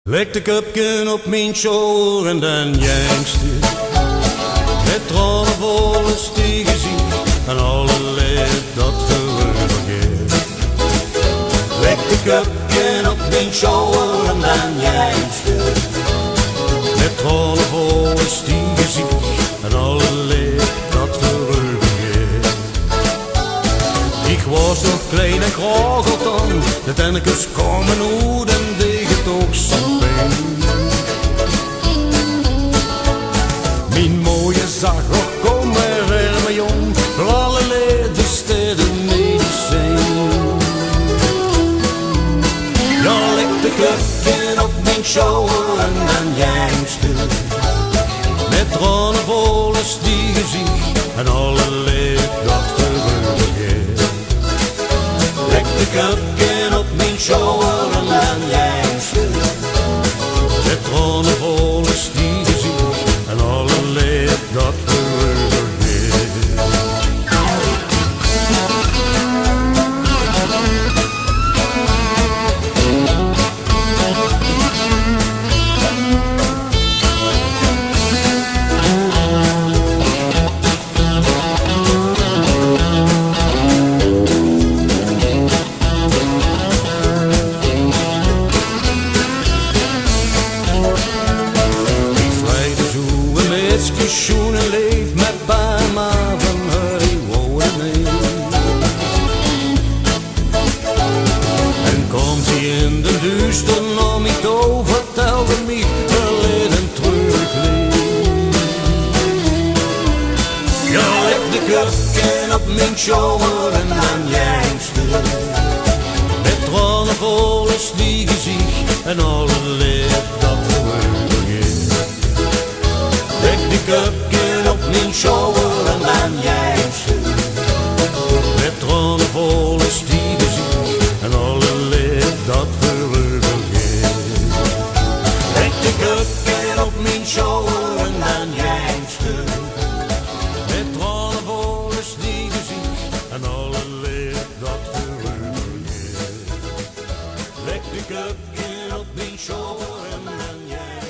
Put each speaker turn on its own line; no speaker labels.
Leg de cupken op mijn show en dan jangste. Met tranen vol is die gezicht en alle leed dat vergeet. Leg de cupken op mijn show en dan jangste. Met tranen vol is die gezicht en alle leed dat vergeet. Ik was nog klein en graag dan, de tennekes komen uit en deeg het ook zo'n pijn. Mijn mooie zag, oh kom maar weer mijn jong, voor alle leden steden medicijn. Ja, leg de cupken op mijn shoulder en dan jangste. Met tranen vol is die gezicht en alle leed dat vergeet. Leg de cupken op mijn shoulder en dan jangste. Met tranen vol is die gezicht en alle leed dat vergeet. Schoenen leeft met bij maar van hij wonen mee. En komt hij in de duister naar mij toe, vertelde mij verleden terugleef. Ja, leg de cupken op mijn shoulder en dan jangste. Met tranen vol is die gezicht en alle leed dat vergeet. Leg de cupken op mijn shoulder en dan jangste. Met tranen vol is die gezicht en alle leed dat vergeet. Leg de cupken op mijn shoulder en dan jangste. Met tranen vol is die gezicht en alle leed dat vergeet. Leg de cupken op mijn shoulder en dan jangste.